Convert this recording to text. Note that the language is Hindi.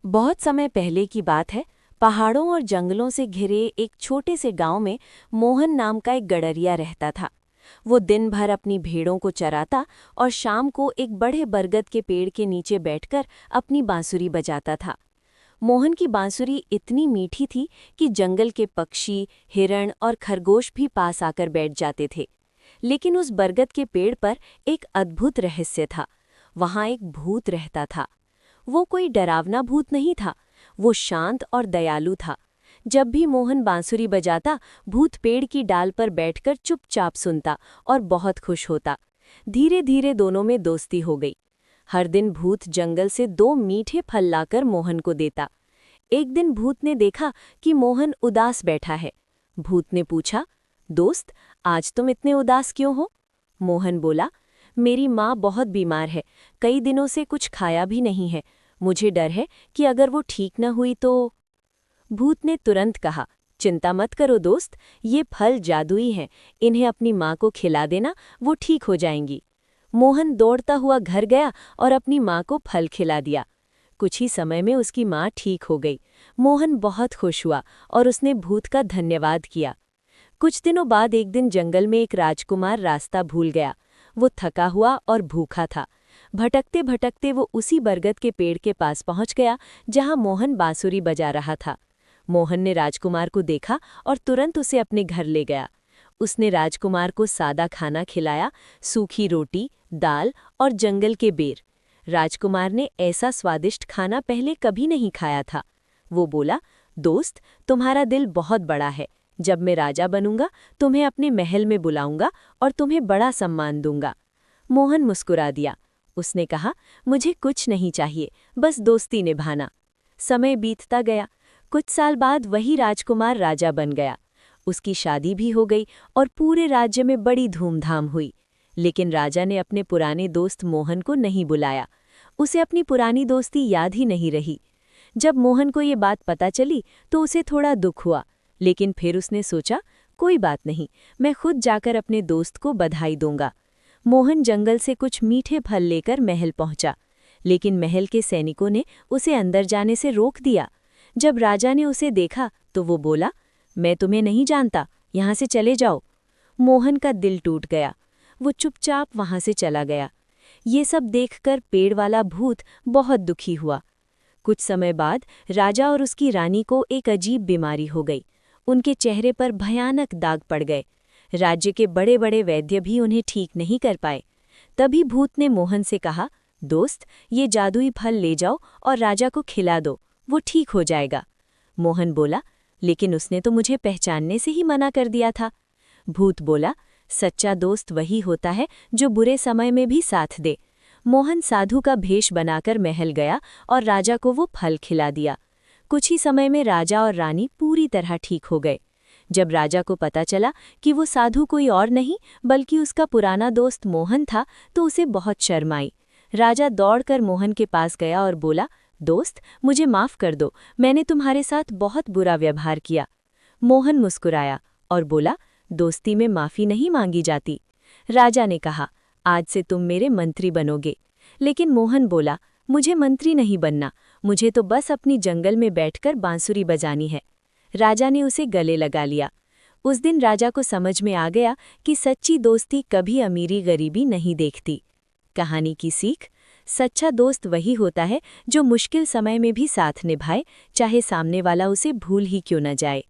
बहुत समय पहले की बात है। पहाड़ों और जंगलों से घिरे एक छोटे से गांव में मोहन नाम का एक गडरिया रहता था। वो दिन भर अपनी भेड़ों को चराता और शाम को एक बड़े बरगद के पेड़ के नीचे बैठकर अपनी बांसुरी बजाता था। मोहन की बांसुरी इतनी मीठी थी कि जंगल के पक्षी, हिरण और खरगोश भी पास आकर बैठ जाते थे। लेकिन उस बरगद के पेड़ पर एक अद्भुत रहस्य था। वहां एक भूत रहता था। वो कोई डरावना भूत नहीं था, वो शांत और दयालु था। जब भी मोहन बांसुरी बजाता, भूत पेड़ की डाल पर बैठकर चुपचाप सुनता और बहुत खुश होता। धीरे धीरे दोनों में दोस्ती हो गई। हर दिन भूत जंगल से 2 मीठे फल लाकर मोहन को देता। एक दिन भूत ने देखा कि मोहन उदास बैठा है। भूत ने पूछा, दोस्त, आज तुम इतने उदास क्यों हो? मोहन बोला, मेरी माँ बहुत बीमार है, कई दिनों से कुछ खाया भी नहीं है। मुझे डर है कि अगर वो ठीक न हुई तो। भूत ने तुरंत कहा, चिंता मत करो दोस्त, ये फल जादुई हैं, इन्हें अपनी माँ को खिला देना, वो ठीक हो जाएंगी। मोहन दौड़ता हुआ घर गया और अपनी माँ को फल खिला दिया। कुछ ही समय में उसकी माँ ठीक हो गई। मोहन बहुत खुश हुआ और उसने भूत का धन्यवाद किया। कुछ दिनों बाद एक दिन जंगल में एक राजकुमार रास्ता भूल गया। वो थका हुआ और भूखा था। भटकते भटकते वो उसी बरगद के पेड़ के पास पहुंच गया जहां मोहन बांसुरी बजा रहा था। मोहन ने राजकुमार को देखा और तुरंत उसे अपने घर ले गया। उसने राजकुमार को सादा खाना खिलाया, सूखी रोटी, दाल और जंगल के बेर। राजकुमार ने ऐसा स्वादिष्ट खाना पहले कभी नहीं खाया था। वो बोला, दोस्त, तुम्हारा दिल बहुत बड़ा है। जब मैं राजा बनूंगा तुम्हें अपने महल में बुलाऊंगा और तुम्हें बड़ा सम्मान दूंगा। मोहन मुस्कुरा दिया। उसने कहा, मुझे कुछ नहीं चाहिए, बस दोस्ती निभाना। समय बीतता गया। कुछ साल बाद वही राजकुमार राजा बन गया। उसकी शादी भी हो गई और पूरे राज्य में बड़ी धूमधाम हुई। लेकिन राजा ने अपने पुराने दोस्त मोहन को नहीं बुलाया। उसे अपनी पुरानी दोस्ती याद ही नहीं रही। जब मोहन को ये बात पता चली तो उसे थोड़ा दुख हुआ, लेकिन फिर उसने सोचा, कोई बात नहीं, मैं खुद जाकर अपने दोस्त को बधाई दूंगा। मोहन जंगल से कुछ मीठे फल लेकर महल पहुंचा, लेकिन महल के सैनिकों ने उसे अंदर जाने से रोक दिया। जब राजा ने उसे देखा तो वो बोला, मैं तुम्हें नहीं जानता, यहाँ से चले जाओ। मोहन का दिल टूट गया। वो चुपचाप वहाँ से चला गया। ये सब देखकर पेड़ वाला भूत बहुत दुखी हुआ। कुछ समय बाद राजा और उसकी रानी को एक अजीब बीमारी हो गई। उनके चेहरे पर भयानक दाग पड़ गए। राज्य के बड़े बड़े वैद्य भी उन्हें ठीक नहीं कर पाए। तभी भूत ने मोहन से कहा, दोस्त, ये जादुई फल ले जाओ और राजा को खिला दो, वो ठीक हो जाएगा। मोहन बोला, लेकिन उसने तो मुझे पहचानने से ही मना कर दिया था। भूत बोला, सच्चा दोस्त वही होता है जो बुरे समय में भी साथ दे। मोहन साधु का भेष बनाकर महल गया और राजा को वो फल खिला दिया। कुछ ही समय में राजा और रानी पूरी तरह ठीक हो गए। जब राजा को पता चला कि वो साधु कोई और नहीं बल्कि उसका पुराना दोस्त मोहन था, तो उसे बहुत शर्म आई। राजा दौड़कर मोहन के पास गया और बोला, दोस्त, मुझे माफ़ कर दो, मैंने तुम्हारे साथ बहुत बुरा व्यवहार किया। मोहन मुस्कुराया और बोला, दोस्ती में माफ़ी नहीं मांगी जाती। राजा ने कहा, आज से तुम मेरे मंत्री बनोगे। लेकिन मोहन बोला, मुझे मंत्री नहीं बनना, मुझे तो बस अपनी जंगल में बैठकर बांसुरी बजानी है। राजा ने उसे गले लगा लिया। उस दिन राजा को समझ में आ गया कि सच्ची दोस्ती कभी अमीरी गरीबी नहीं देखती। कहानी की सीख, सच्चा दोस्त वही होता है जो मुश्किल समय में भी साथ निभाए, चाहे सामने वाला उसे भूल ही क्यों न जाए।